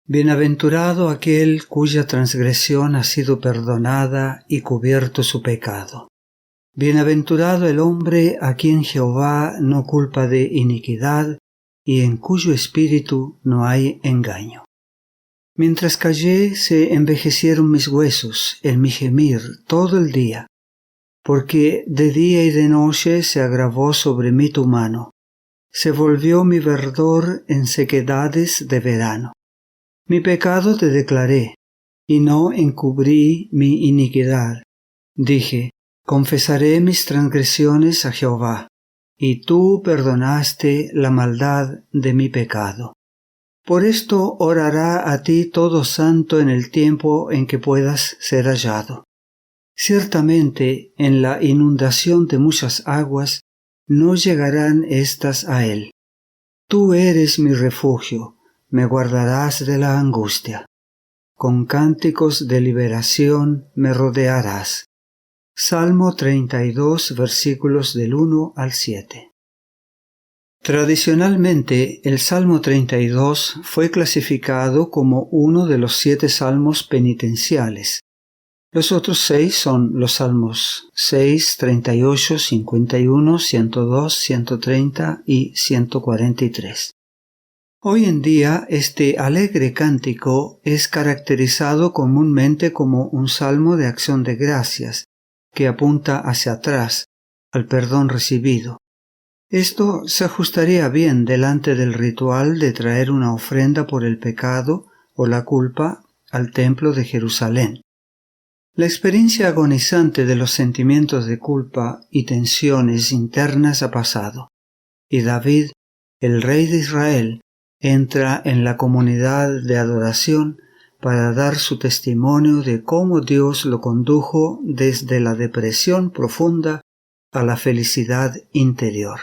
Bienaventurado aquel cuya transgresión ha sido perdonada y cubierto su pecado. Bienaventurado el hombre a quien Jehová no culpa de iniquidad y en cuyo espíritu no hay engaño. Mientras callé se envejecieron mis huesos en mi gemir todo el día, porque de día y de noche se agravó sobre mí tu mano, se volvió mi verdor en sequedades de verano. Mi pecado te declaré, y no encubrí mi iniquidad. Dije, confesaré mis transgresiones a Jehová, y tú perdonaste la maldad de mi pecado. Por esto orará a ti todo santo en el tiempo en que puedas ser hallado. Ciertamente, en la inundación de muchas aguas, no llegarán éstas a él. Tú eres mi refugio, me guardarás de la angustia. Con cánticos de liberación me rodearás. Salmo 32, versículos del 1 al 7. Tradicionalmente, el Salmo 32 fue clasificado como uno de los 7 salmos penitenciales. Los otros 6 son los salmos 6, 38, 51, 102, 130 y 143. Hoy en día, este alegre cántico es caracterizado comúnmente como un salmo de acción de gracias, que apunta hacia atrás, al perdón recibido. Esto se ajustaría bien delante del ritual de traer una ofrenda por el pecado o la culpa al templo de Jerusalén. La experiencia agonizante de los sentimientos de culpa y tensiones internas ha pasado, y David, el rey de Israel, entra en la comunidad de adoración para dar su testimonio de cómo Dios lo condujo desde la depresión profunda a la felicidad interior.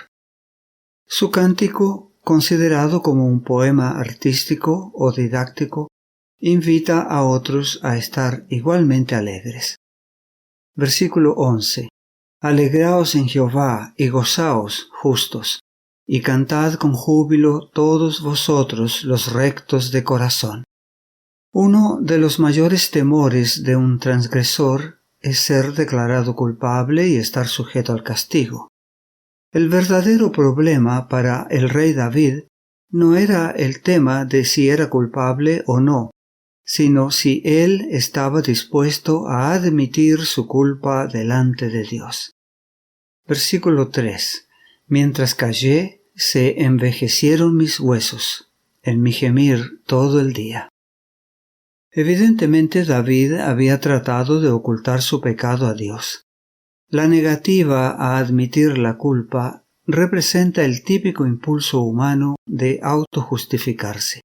Su cántico, considerado como un poema artístico o didáctico, invita a otros a estar igualmente alegres. Versículo 11. Alegraos en Jehová y gozaos, justos, y cantad con júbilo todos vosotros los rectos de corazón. Uno de los mayores temores de un transgresor es ser declarado culpable y estar sujeto al castigo. El verdadero problema para el rey David no era el tema de si era culpable o no, sino si él estaba dispuesto a admitir su culpa delante de Dios. Versículo 3. Mientras callé, se envejecieron mis huesos, en mi gemir todo el día. Evidentemente David había tratado de ocultar su pecado a Dios. La negativa a admitir la culpa representa el típico impulso humano de autojustificarse.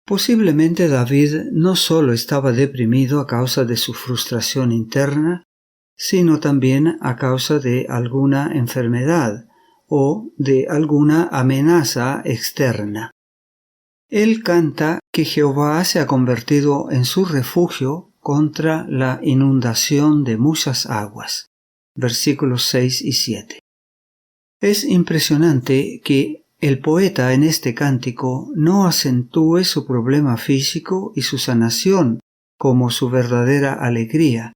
Posiblemente David no solo estaba deprimido a causa de su frustración interna, sino también a causa de alguna enfermedad o de alguna amenaza externa. Él canta que Jehová se ha convertido en su refugio contra la inundación de muchas aguas. Versículos 6 y 7. Es impresionante que el poeta en este cántico no acentúe su problema físico y su sanación como su verdadera alegría,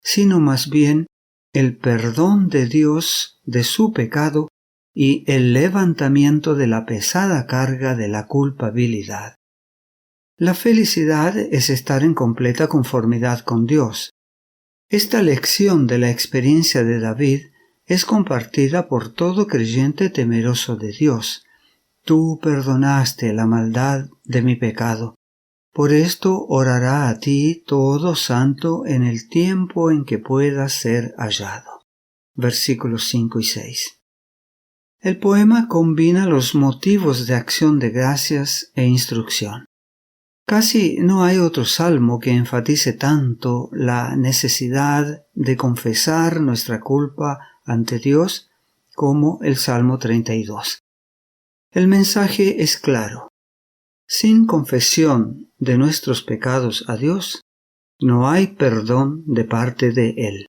sino más bien el perdón de Dios de su pecado y el levantamiento de la pesada carga de la culpabilidad. La felicidad es estar en completa conformidad con Dios. Esta lección de la experiencia de David es compartida por todo creyente temeroso de Dios. Tú perdonaste la maldad de mi pecado. Por esto orará a ti todo santo en el tiempo en que puedas ser hallado. Versículos 5 y 6. El poema combina los motivos de acción de gracias e instrucción. Casi no hay otro salmo que enfatice tanto la necesidad de confesar nuestra culpa ante Dios como el Salmo 32. El mensaje es claro. Sin confesión de nuestros pecados a Dios, no hay perdón de parte de Él.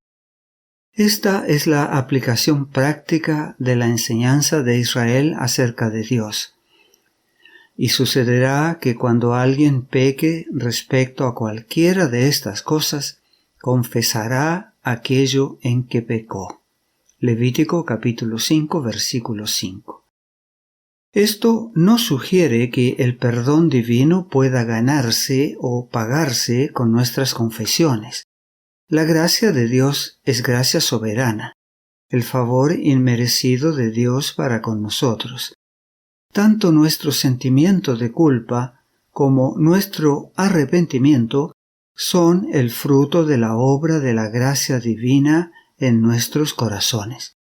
Esta es la aplicación práctica de la enseñanza de Israel acerca de Dios. Y sucederá que cuando alguien peque respecto a cualquiera de estas cosas, confesará aquello en que pecó. Levítico capítulo 5, versículo 5. Esto no sugiere que el perdón divino pueda ganarse o pagarse con nuestras confesiones. La gracia de Dios es gracia soberana, el favor inmerecido de Dios para con nosotros. Tanto nuestro sentimiento de culpa como nuestro arrepentimiento son el fruto de la obra de la gracia divina en nuestros corazones.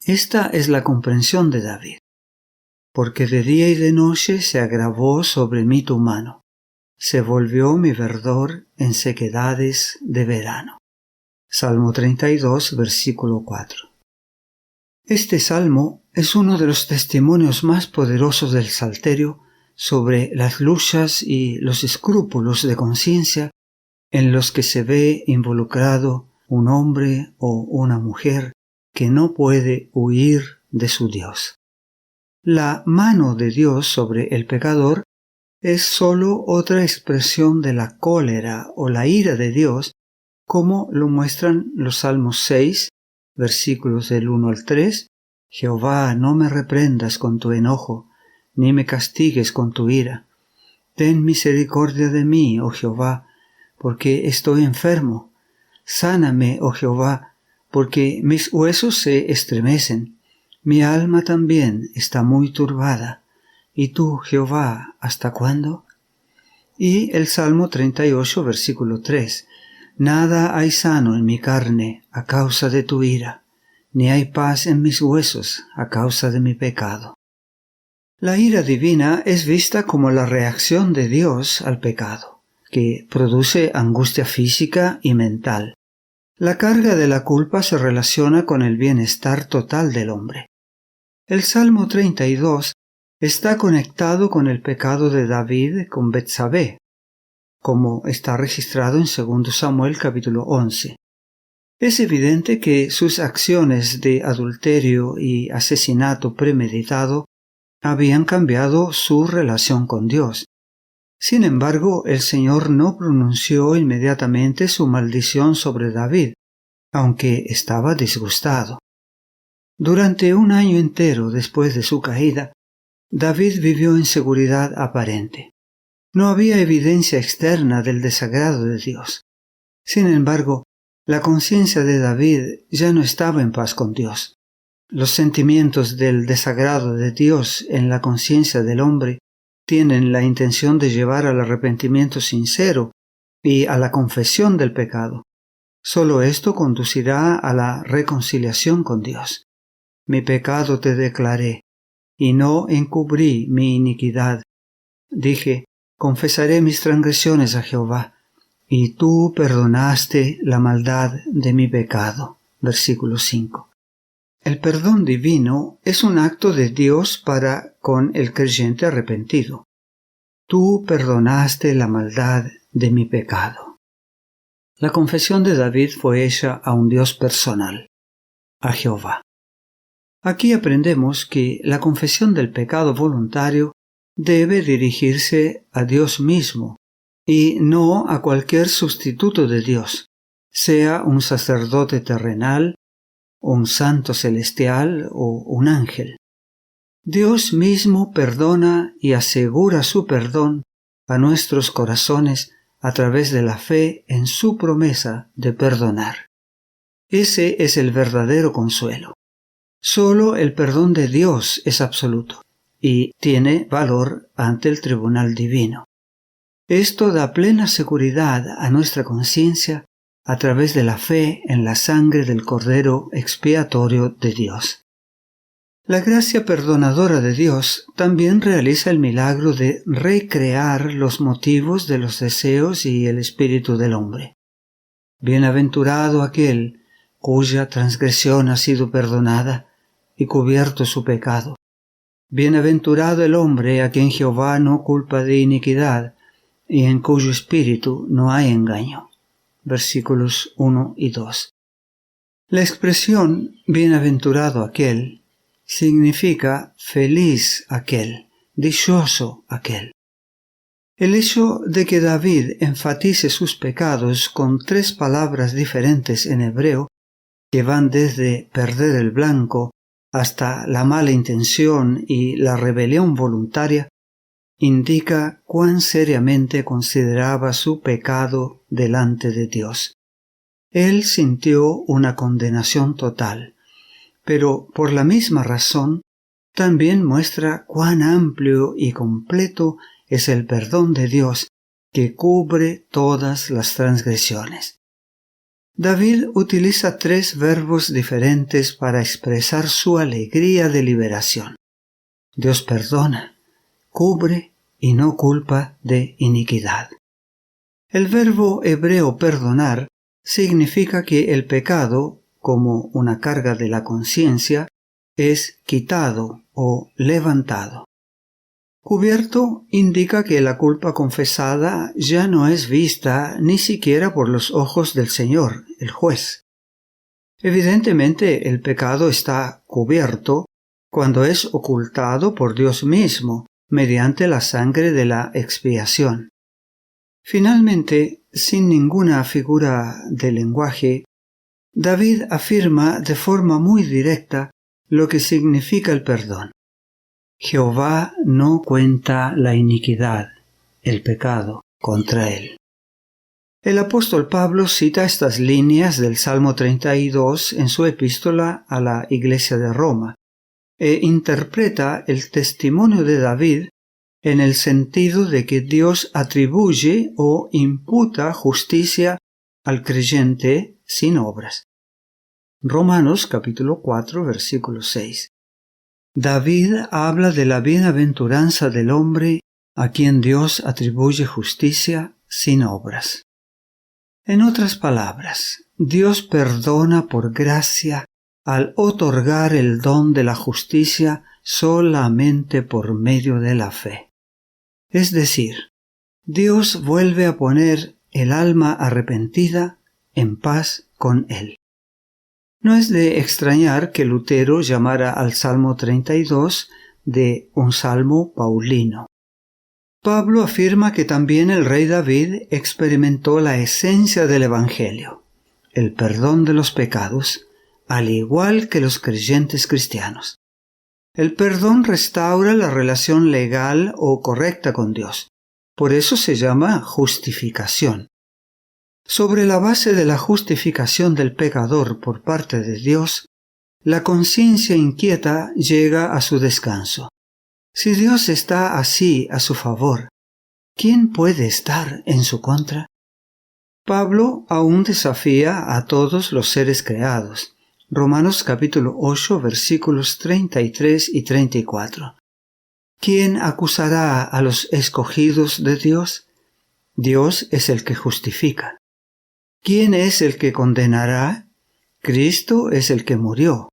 Esta es la comprensión de David. Porque de día y de noche se agravó sobre mí tu mano, se volvió mi verdor en sequedades de verano. Salmo 32, versículo 4. Este salmo es uno de los testimonios más poderosos del Salterio sobre las luchas y los escrúpulos de conciencia en los que se ve involucrado un hombre o una mujer que no puede huir de su Dios. La mano de Dios sobre el pecador es sólo otra expresión de la cólera o la ira de Dios, como lo muestran los Salmos 6, versículos del 1 al 3. Jehová, no me reprendas con tu enojo, ni me castigues con tu ira. Ten misericordia de mí, oh Jehová, porque estoy enfermo. Sáname, oh Jehová, porque mis huesos se estremecen. Mi alma también está muy turbada. ¿Y tú, Jehová, hasta cuándo? Y el Salmo 38, versículo 3. Nada hay sano en mi carne a causa de tu ira, ni hay paz en mis huesos a causa de mi pecado. La ira divina es vista como la reacción de Dios al pecado, que produce angustia física y mental. La carga de la culpa se relaciona con el bienestar total del hombre. El Salmo 32 está conectado con el pecado de David con Betsabé, como está registrado en 2 Samuel capítulo 11. Es evidente que sus acciones de adulterio y asesinato premeditado habían cambiado su relación con Dios. Sin embargo, el Señor no pronunció inmediatamente su maldición sobre David, aunque estaba disgustado. Durante un año entero después de su caída, David vivió en seguridad aparente. No había evidencia externa del desagrado de Dios. Sin embargo, la conciencia de David ya no estaba en paz con Dios. Los sentimientos del desagrado de Dios en la conciencia del hombre tienen la intención de llevar al arrepentimiento sincero y a la confesión del pecado. Solo esto conducirá a la reconciliación con Dios. Mi pecado te declaré, y no encubrí mi iniquidad. Dije, confesaré mis transgresiones a Jehová, y tú perdonaste la maldad de mi pecado. Versículo 5. El perdón divino es un acto de Dios para con el creyente arrepentido. Tú perdonaste la maldad de mi pecado. La confesión de David fue hecha a un Dios personal, a Jehová. Aquí aprendemos que la confesión del pecado voluntario debe dirigirse a Dios mismo y no a cualquier sustituto de Dios, sea un sacerdote terrenal, un santo celestial o un ángel. Dios mismo perdona y asegura su perdón a nuestros corazones a través de la fe en su promesa de perdonar. Ese es el verdadero consuelo. Solo el perdón de Dios es absoluto y tiene valor ante el tribunal divino. Esto da plena seguridad a nuestra conciencia a través de la fe en la sangre del Cordero expiatorio de Dios. La gracia perdonadora de Dios también realiza el milagro de recrear los motivos de los deseos y el espíritu del hombre. Bienaventurado aquel cuya transgresión ha sido perdonada y cubierto su pecado. Bienaventurado el hombre a quien Jehová no culpa de iniquidad y en cuyo espíritu no hay engaño. Versículos 1 y 2. La expresión bienaventurado aquel significa feliz aquel, dichoso aquel. El hecho de que David enfatice sus pecados con 3 palabras diferentes en hebreo, que van desde perder el blanco hasta la mala intención y la rebelión voluntaria, indica cuán seriamente consideraba su pecado delante de Dios. Él sintió una condenación total, pero por la misma razón también muestra cuán amplio y completo es el perdón de Dios que cubre todas las transgresiones. David utiliza 3 verbos diferentes para expresar su alegría de liberación. Dios perdona, cubre y no culpa de iniquidad. El verbo hebreo perdonar significa que el pecado, como una carga de la conciencia, es quitado o levantado. Cubierto indica que la culpa confesada ya no es vista ni siquiera por los ojos del Señor, el juez. Evidentemente, el pecado está cubierto cuando es ocultado por Dios mismo, mediante la sangre de la expiación. Finalmente, sin ninguna figura de lenguaje, David afirma de forma muy directa lo que significa el perdón. Jehová no cuenta la iniquidad, el pecado, contra él. El apóstol Pablo cita estas líneas del Salmo 32 en su epístola a la Iglesia de Roma e interpreta el testimonio de David en el sentido de que Dios atribuye o imputa justicia al creyente sin obras. Romanos capítulo 4 versículo 6. David habla de la bienaventuranza del hombre a quien Dios atribuye justicia sin obras. En otras palabras, Dios perdona por gracia al otorgar el don de la justicia solamente por medio de la fe. Es decir, Dios vuelve a poner el alma arrepentida en paz con Él. No es de extrañar que Lutero llamara al Salmo 32 de un salmo paulino. Pablo afirma que también el rey David experimentó la esencia del Evangelio, el perdón de los pecados, al igual que los creyentes cristianos. El perdón restaura la relación legal o correcta con Dios. Por eso se llama justificación. Sobre la base de la justificación del pecador por parte de Dios, la conciencia inquieta llega a su descanso. Si Dios está así a su favor, ¿quién puede estar en su contra? Pablo aún desafía a todos los seres creados. Romanos capítulo 8 versículos 33 y 34. ¿Quién acusará a los escogidos de Dios? Dios es el que justifica. ¿Quién es el que condenará? Cristo es el que murió,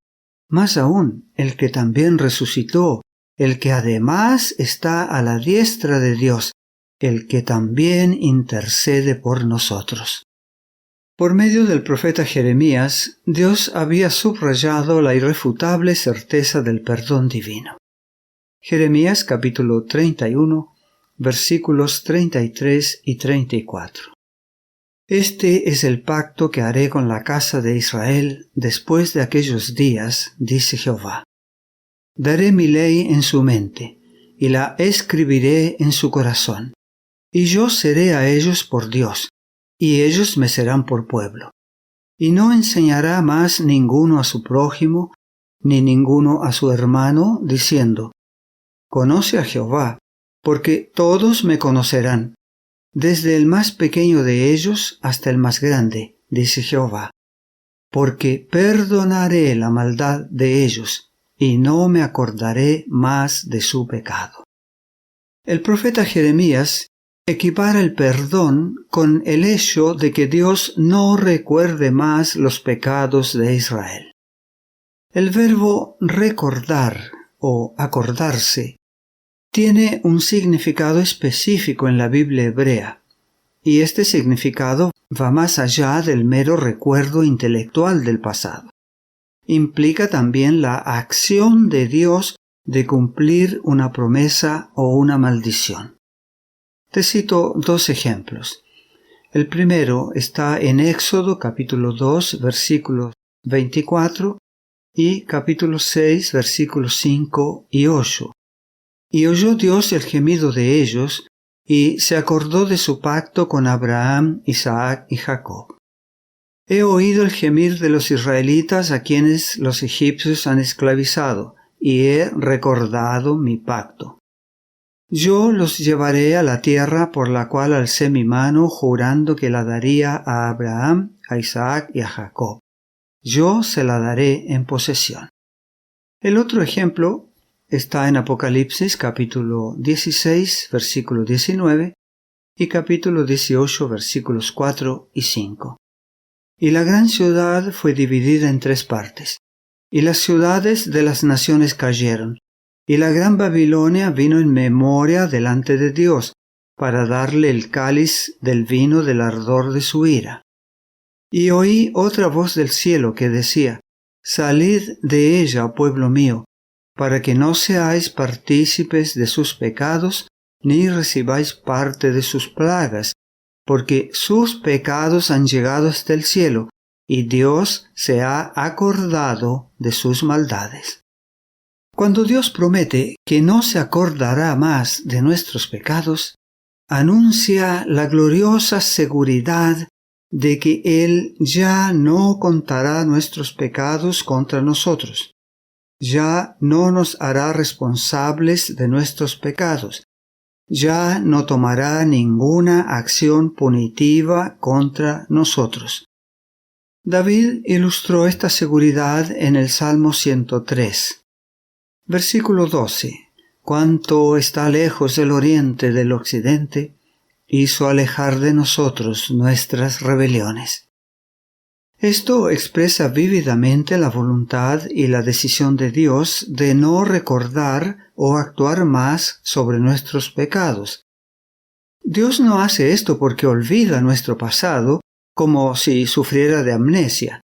más aún el que también resucitó, el que además está a la diestra de Dios, el que también intercede por nosotros. Por medio del profeta Jeremías, Dios había subrayado la irrefutable certeza del perdón divino. Jeremías capítulo 31, versículos 33 y 34. Este es el pacto que haré con la casa de Israel después de aquellos días, dice Jehová. Daré mi ley en su mente, y la escribiré en su corazón. Y yo seré a ellos por Dios, y ellos me serán por pueblo. Y no enseñará más ninguno a su prójimo, ni ninguno a su hermano, diciendo, Conoce a Jehová, porque todos me conocerán, desde el más pequeño de ellos hasta el más grande, dice Jehová. Porque perdonaré la maldad de ellos, y no me acordaré más de su pecado. El profeta Jeremías equipara el perdón con el hecho de que Dios no recuerde más los pecados de Israel. El verbo recordar o acordarse tiene un significado específico en la Biblia hebrea, y este significado va más allá del mero recuerdo intelectual del pasado. Implica también la acción de Dios de cumplir una promesa o una maldición. Te cito 2 ejemplos. El primero está en Éxodo capítulo 2 versículos 24 y capítulo 6 versículos 5 y 8. Y oyó Dios el gemido de ellos, y se acordó de su pacto con Abraham, Isaac y Jacob. He oído el gemir de los israelitas a quienes los egipcios han esclavizado, y he recordado mi pacto. Yo los llevaré a la tierra por la cual alcé mi mano, jurando que la daría a Abraham, a Isaac y a Jacob. Yo se la daré en posesión. El otro ejemplo está en Apocalipsis capítulo 16, versículo 19 y capítulo 18, versículos 4 y 5. Y la gran ciudad fue dividida en 3 partes, y las ciudades de las naciones cayeron, y la gran Babilonia vino en memoria delante de Dios, para darle el cáliz del vino del ardor de su ira. Y oí otra voz del cielo que decía: Salid de ella, pueblo mío, para que no seáis partícipes de sus pecados, ni recibáis parte de sus plagas, porque sus pecados han llegado hasta el cielo, y Dios se ha acordado de sus maldades. Cuando Dios promete que no se acordará más de nuestros pecados, anuncia la gloriosa seguridad de que Él ya no contará nuestros pecados contra nosotros. Ya no nos hará responsables de nuestros pecados. Ya no tomará ninguna acción punitiva contra nosotros. David ilustró esta seguridad en el Salmo 103. Versículo 12. Cuánto está lejos el oriente del occidente, hizo alejar de nosotros nuestras rebeliones. Esto expresa vívidamente la voluntad y la decisión de Dios de no recordar o actuar más sobre nuestros pecados. Dios no hace esto porque olvida nuestro pasado, como si sufriera de amnesia.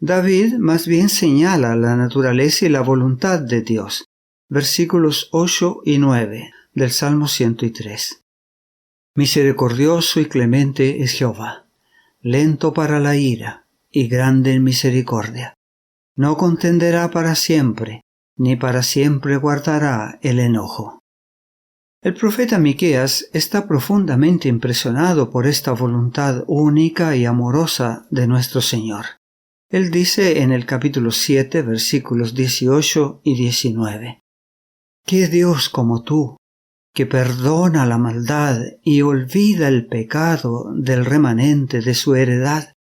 David más bien señala la naturaleza y la voluntad de Dios. Versículos 8 y 9 del Salmo 103. Misericordioso y clemente es Jehová, lento para la ira y grande en misericordia. No contenderá para siempre, ni para siempre guardará el enojo. El profeta Miqueas está profundamente impresionado por esta voluntad única y amorosa de nuestro Señor. Él dice en el capítulo 7, versículos 18 y 19: ¿Qué Dios como tú, que perdona la maldad y olvida el pecado del remanente de su heredad?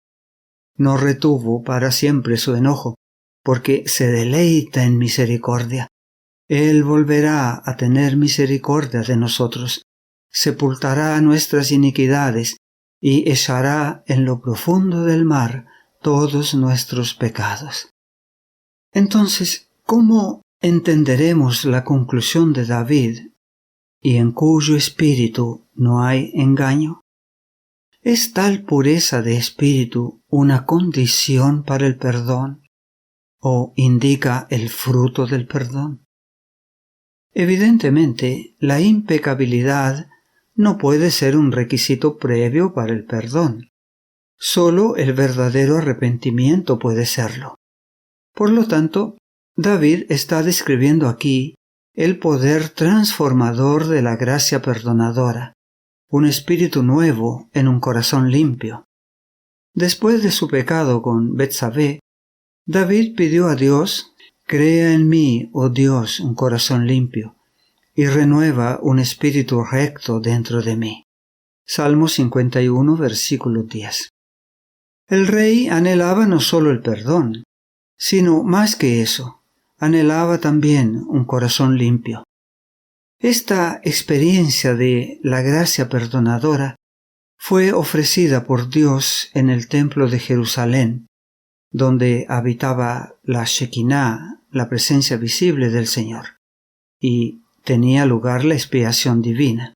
No retuvo para siempre su enojo, porque se deleita en misericordia. Él volverá a tener misericordia de nosotros, sepultará nuestras iniquidades y echará en lo profundo del mar todos nuestros pecados. Entonces, ¿cómo entenderemos la conclusión de David, y en cuyo espíritu no hay engaño? ¿Es tal pureza de espíritu una condición para el perdón, o indica el fruto del perdón? Evidentemente, la impecabilidad no puede ser un requisito previo para el perdón. Solo el verdadero arrepentimiento puede serlo. Por lo tanto, David está describiendo aquí el poder transformador de la gracia perdonadora, un espíritu nuevo en un corazón limpio. Después de su pecado con Betsabé, David pidió a Dios: «Crea en mí, oh Dios, un corazón limpio, y renueva un espíritu recto dentro de mí». Salmo 51, versículo 10. El rey anhelaba no solo el perdón, sino más que eso, anhelaba también un corazón limpio. Esta experiencia de la gracia perdonadora fue ofrecida por Dios en el templo de Jerusalén, donde habitaba la Shekinah, la presencia visible del Señor, y tenía lugar la expiación divina.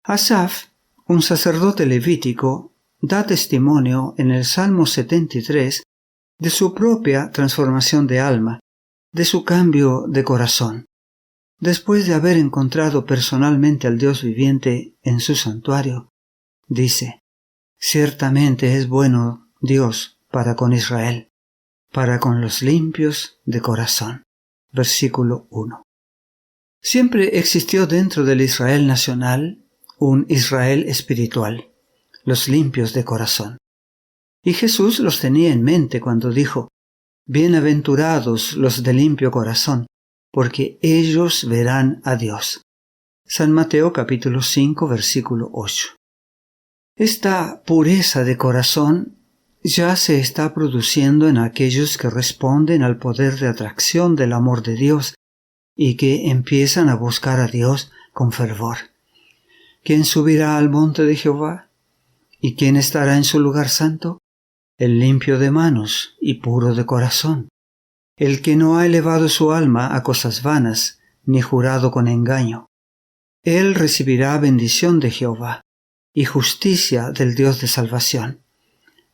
Asaf, un sacerdote levítico, da testimonio en el Salmo 73 de su propia transformación de alma, de su cambio de corazón. después de haber encontrado personalmente al Dios viviente en su santuario, dice: «Ciertamente es bueno Dios para con Israel, para con los limpios de corazón». Versículo 1. Siempre existió dentro del Israel nacional un Israel espiritual, los limpios de corazón. Y Jesús los tenía en mente cuando dijo: «Bienaventurados los de limpio corazón, porque ellos verán a Dios». San Mateo capítulo 5 versículo 8. Esta pureza de corazón ya se está produciendo en aquellos que responden al poder de atracción del amor de Dios y que empiezan a buscar a Dios con fervor. ¿Quién subirá al monte de Jehová? ¿Y quién estará en su lugar santo? El limpio de manos y puro de corazón, el que no ha elevado su alma a cosas vanas, ni jurado con engaño. Él recibirá bendición de Jehová y justicia del Dios de salvación.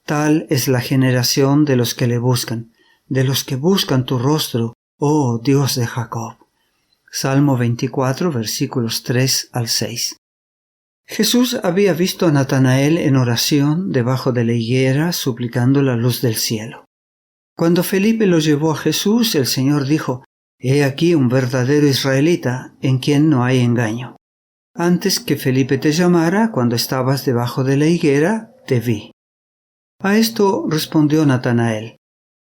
Tal es la generación de los que le buscan, de los que buscan tu rostro, oh Dios de Jacob. Salmo 24, versículos 3 al 6. Jesús había visto a Natanael en oración debajo de la higuera suplicando la luz del cielo. Cuando Felipe lo llevó a Jesús, el Señor dijo: «He aquí un verdadero israelita en quien no hay engaño. Antes que Felipe te llamara, cuando estabas debajo de la higuera, te vi». A esto respondió Natanael: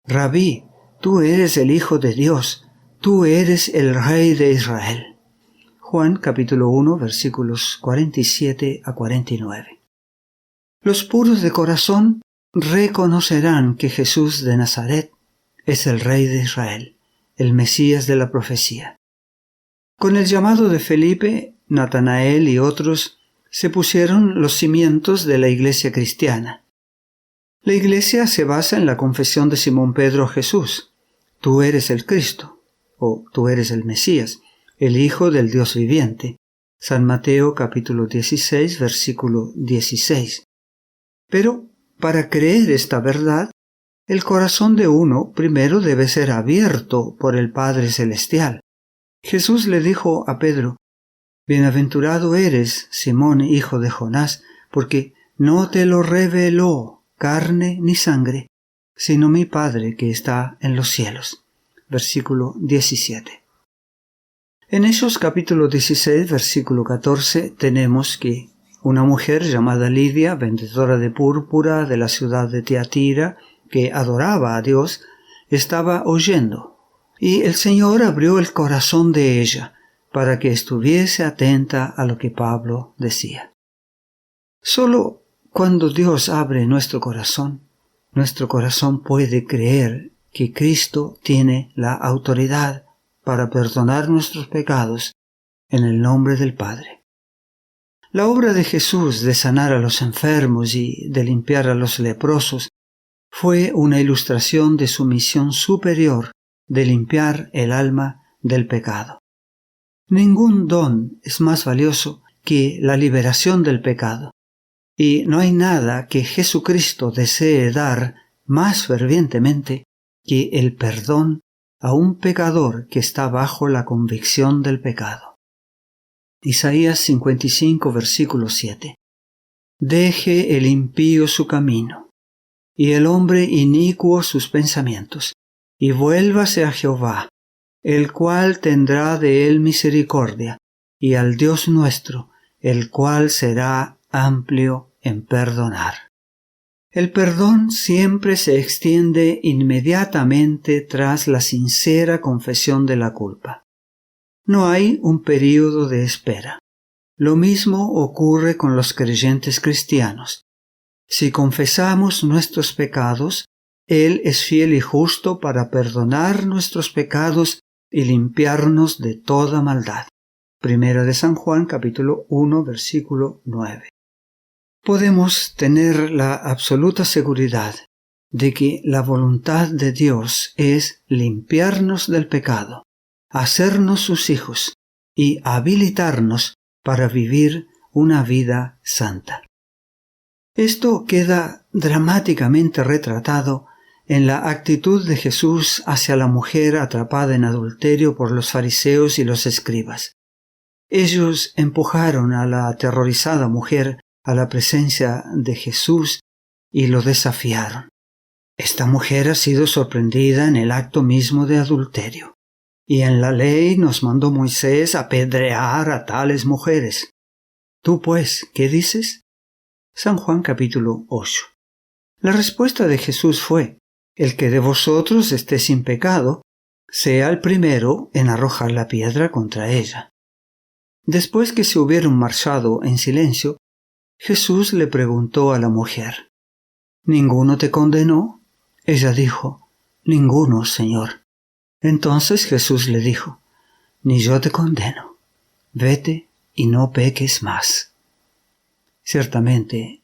«Rabí, tú eres el Hijo de Dios, tú eres el Rey de Israel». Juan capítulo 1 versículos 47 a 49. Los puros de corazón reconocerán que Jesús de Nazaret es el Rey de Israel, el Mesías de la profecía. Con el llamado de Felipe, Natanael y otros se pusieron los cimientos de la iglesia cristiana. La iglesia se basa en la confesión de Simón Pedro a Jesús: «Tú eres el Cristo», o «Tú eres el Mesías, el Hijo del Dios viviente». San Mateo capítulo 16, versículo 16. Pero para creer esta verdad, el corazón de uno primero debe ser abierto por el Padre Celestial. Jesús le dijo a Pedro: «Bienaventurado eres, Simón, hijo de Jonás, porque no te lo reveló carne ni sangre, sino mi Padre que está en los cielos». Versículo 17. En Hechos capítulo 16, versículo 14, tenemos que una mujer llamada Lidia, vendedora de púrpura de la ciudad de Tiatira, que adoraba a Dios, estaba oyendo, y el Señor abrió el corazón de ella para que estuviese atenta a lo que Pablo decía. Solo cuando Dios abre nuestro corazón puede creer que Cristo tiene la autoridad para perdonar nuestros pecados en el nombre del Padre. La obra de Jesús de sanar a los enfermos y de limpiar a los leprosos fue una ilustración de su misión superior de limpiar el alma del pecado. Ningún don es más valioso que la liberación del pecado, y no hay nada que Jesucristo desee dar más fervientemente que el perdón a un pecador que está bajo la convicción del pecado. Isaías 55, versículo 7. Deje el impío su camino, y el hombre inicuo sus pensamientos, y vuélvase a Jehová, el cual tendrá de él misericordia, y al Dios nuestro, el cual será amplio en perdonar. El perdón siempre se extiende inmediatamente tras la sincera confesión de la culpa. No hay un período de espera. Lo mismo ocurre con los creyentes cristianos. Si confesamos nuestros pecados, Él es fiel y justo para perdonar nuestros pecados y limpiarnos de toda maldad. Primera de San Juan, capítulo 1, versículo 9. Podemos tener la absoluta seguridad de que la voluntad de Dios es limpiarnos del pecado, hacernos sus hijos y habilitarnos para vivir una vida santa. Esto queda dramáticamente retratado en la actitud de Jesús hacia la mujer atrapada en adulterio por los fariseos y los escribas. Ellos empujaron a la aterrorizada mujer a la presencia de Jesús y lo desafiaron. Esta mujer ha sido sorprendida en el acto mismo de adulterio, y en la ley nos mandó Moisés apedrear a tales mujeres. ¿Tú pues qué dices? San Juan capítulo 8. La respuesta de Jesús fue: el que de vosotros esté sin pecado, sea el primero en arrojar la piedra contra ella. Después que se hubieron marchado en silencio, Jesús le preguntó a la mujer: ¿ninguno te condenó? Ella dijo: ninguno, Señor. Entonces Jesús le dijo: ni yo te condeno. Vete y no peques más. Ciertamente,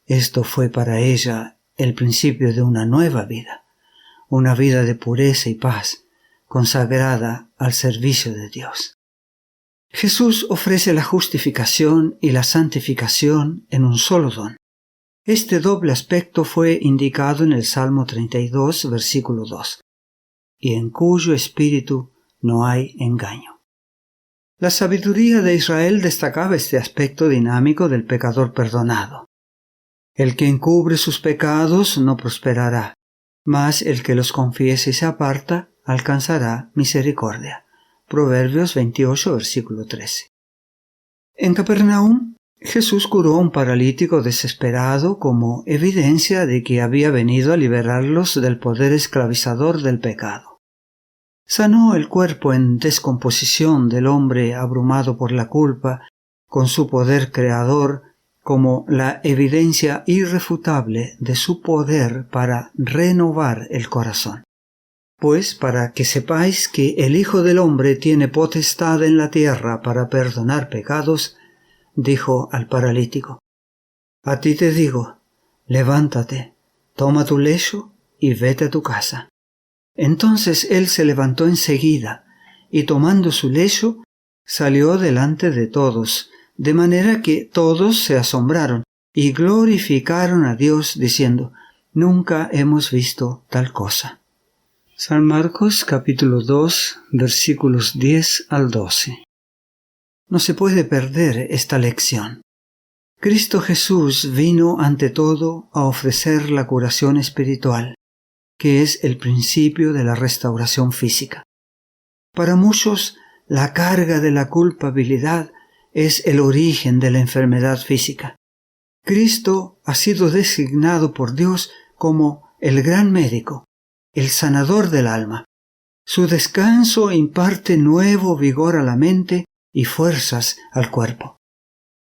esto fue para ella el principio de una nueva vida, una vida de pureza y paz, consagrada al servicio de Dios. Jesús ofrece la justificación y la santificación en un solo don. Este doble aspecto fue indicado en el Salmo 32, versículo 2, y en cuyo espíritu no hay engaño. La sabiduría de Israel destacaba este aspecto dinámico del pecador perdonado. El que encubre sus pecados no prosperará, mas el que los confiese y se aparta alcanzará misericordia. Proverbios 28, versículo 13. En Capernaum, Jesús curó a un paralítico desesperado como evidencia de que había venido a liberarlos del poder esclavizador del pecado. Sanó el cuerpo en descomposición del hombre abrumado por la culpa con su poder creador como la evidencia irrefutable de su poder para renovar el corazón. Pues para que sepáis que el Hijo del Hombre tiene potestad en la tierra para perdonar pecados, dijo al paralítico: a ti te digo, levántate, toma tu lecho y vete a tu casa. Entonces él se levantó enseguida, y tomando su lecho, salió delante de todos, de manera que todos se asombraron y glorificaron a Dios, diciendo: nunca hemos visto tal cosa. San Marcos capítulo 2, versículos 10 al 12. No se puede perder esta lección. Cristo Jesús vino ante todo a ofrecer la curación espiritual, que es el principio de la restauración física. Para muchos, la carga de la culpabilidad es el origen de la enfermedad física. Cristo ha sido designado por Dios como el gran médico, el sanador del alma. Su descanso imparte nuevo vigor a la mente y fuerzas al cuerpo.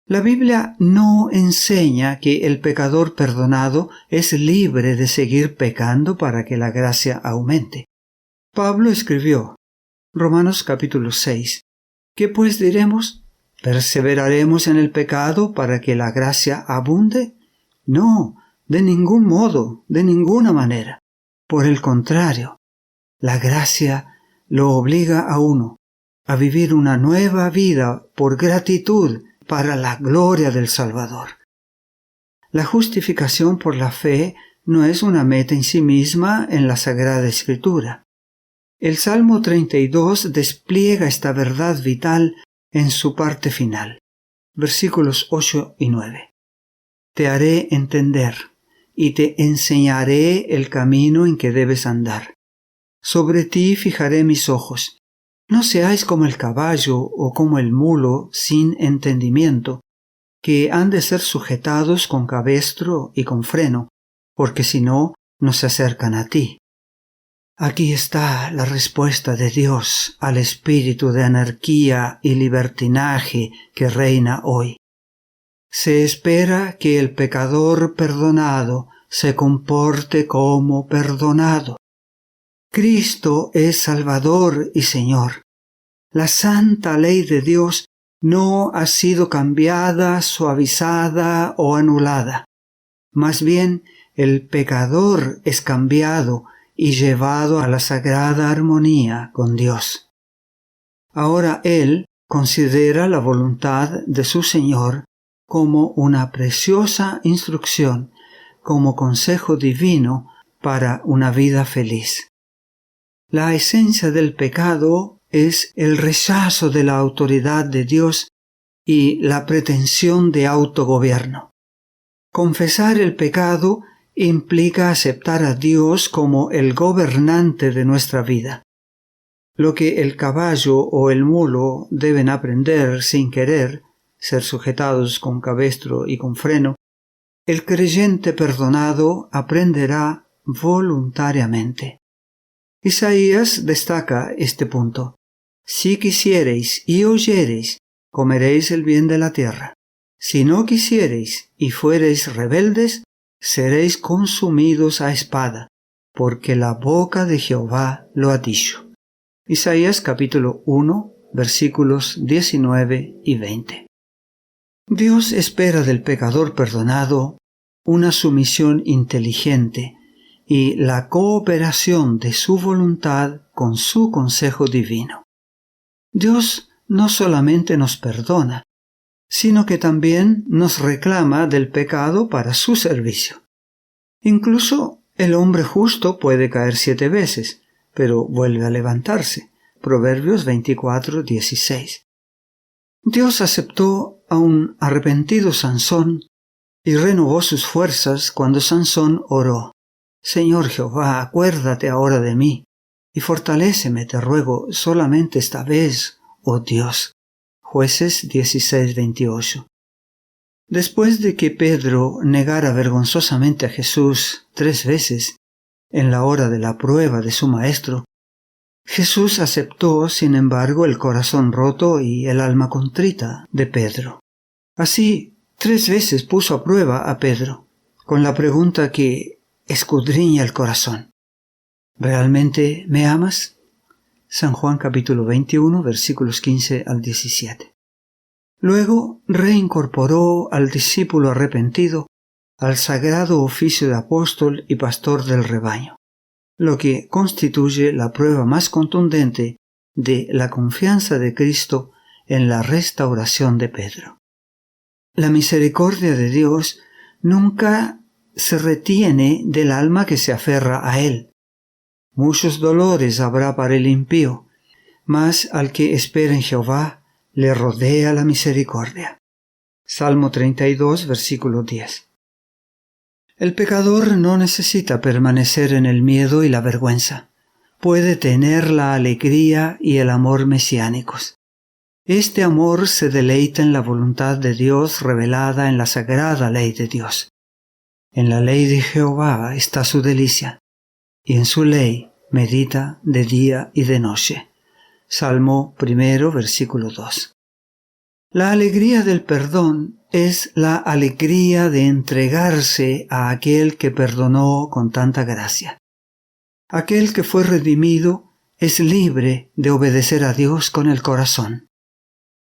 La Biblia no enseña que el pecador perdonado es libre de seguir pecando para que la gracia aumente. Pablo escribió, Romanos capítulo 6, ¿qué pues diremos? ¿Perseveraremos en el pecado para que la gracia abunde? No, de ningún modo, de ninguna manera. Por el contrario, la gracia lo obliga a uno a vivir una nueva vida por gratitud para la gloria del Salvador. La justificación por la fe no es una meta en sí misma en la Sagrada Escritura. El Salmo 32 despliega esta verdad vital en su parte final, versículos 8 y 9. Te haré entender y te enseñaré el camino en que debes andar. Sobre ti fijaré mis ojos. No seáis como el caballo o como el mulo sin entendimiento, que han de ser sujetados con cabestro y con freno, porque si no, no se acercan a ti. Aquí está la respuesta de Dios al espíritu de anarquía y libertinaje que reina hoy. Se espera que el pecador perdonado se comporte como perdonado. Cristo es Salvador y Señor. La santa ley de Dios no ha sido cambiada, suavizada o anulada. Más bien, el pecador es cambiado y llevado a la sagrada armonía con Dios. Ahora él considera la voluntad de su Señor como una preciosa instrucción, como consejo divino para una vida feliz. La esencia del pecado es el rechazo de la autoridad de Dios y la pretensión de autogobierno. Confesar el pecado implica aceptar a Dios como el gobernante de nuestra vida. Lo que el caballo o el mulo deben aprender sin querer, ser sujetados con cabestro y con freno, el creyente perdonado aprenderá voluntariamente. Isaías destaca este punto. Si quisiereis y oyereis, comeréis el bien de la tierra. Si no quisiereis y fuereis rebeldes, seréis consumidos a espada, porque la boca de Jehová lo ha dicho. Isaías capítulo 1, versículos 19 y 20. Dios espera del pecador perdonado una sumisión inteligente y la cooperación de su voluntad con su consejo divino. Dios no solamente nos perdona, sino que también nos reclama del pecado para su servicio. Incluso el hombre justo puede caer 7 veces, pero vuelve a levantarse. Proverbios 24:16. Dios aceptó a un arrepentido Sansón y renovó sus fuerzas cuando Sansón oró. Señor Jehová, acuérdate ahora de mí, y fortaléceme, te ruego, solamente esta vez, oh Dios. Jueces 16:28. Después de que Pedro negara vergonzosamente a Jesús 3 veces, en la hora de la prueba de su maestro, Jesús aceptó, sin embargo, el corazón roto y el alma contrita de Pedro. Así, 3 veces puso a prueba a Pedro, con la pregunta que escudriña el corazón. ¿Realmente me amas? San Juan capítulo 21, versículos 15 al 17. Luego reincorporó al discípulo arrepentido al sagrado oficio de apóstol y pastor del rebaño, lo que constituye la prueba más contundente de la confianza de Cristo en la restauración de Pedro. La misericordia de Dios nunca se retiene del alma que se aferra a Él. Muchos dolores habrá para el impío, mas al que espera en Jehová le rodea la misericordia. Salmo 32, versículo 10. El pecador no necesita permanecer en el miedo y la vergüenza. Puede tener la alegría y el amor mesiánicos. Este amor se deleita en la voluntad de Dios revelada en la sagrada ley de Dios. En la ley de Jehová está su delicia, y en su ley medita de día y de noche. Salmo 1, versículo 2. La alegría del perdón es la alegría de entregarse a aquel que perdonó con tanta gracia. Aquel que fue redimido es libre de obedecer a Dios con el corazón.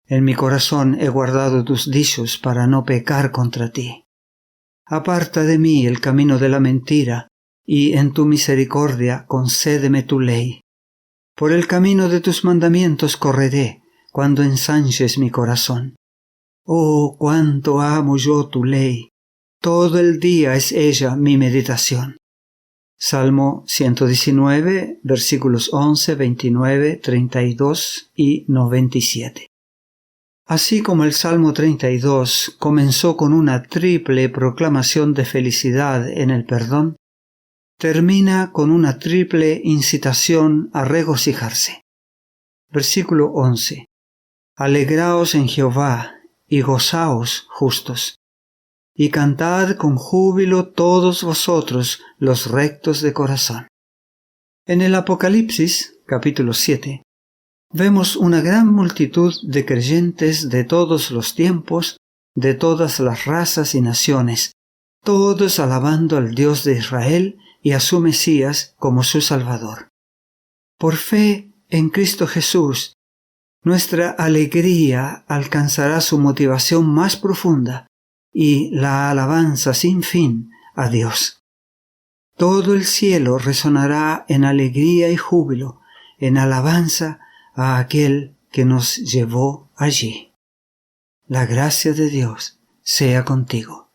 En mi corazón he guardado tus dichos para no pecar contra ti. Aparta de mí el camino de la mentira, y en tu misericordia concédeme tu ley. Por el camino de tus mandamientos correré, cuando ensanches mi corazón. Oh, cuánto amo yo tu ley. Todo el día es ella mi meditación. Salmo 119, versículos 11, 29, 32 y 97. Así como el Salmo 32 comenzó con una triple proclamación de felicidad en el perdón, termina con una triple incitación a regocijarse. Versículo 11. Alegraos en Jehová y gozaos justos, y cantad con júbilo todos vosotros los rectos de corazón. En el Apocalipsis, capítulo 7, vemos una gran multitud de creyentes de todos los tiempos, de todas las razas y naciones, todos alabando al Dios de Israel y a su Mesías como su Salvador. Por fe en Cristo Jesús, nuestra alegría alcanzará su motivación más profunda y la alabanza sin fin a Dios. Todo el cielo resonará en alegría y júbilo, en alabanza a aquel que nos llevó allí. La gracia de Dios sea contigo.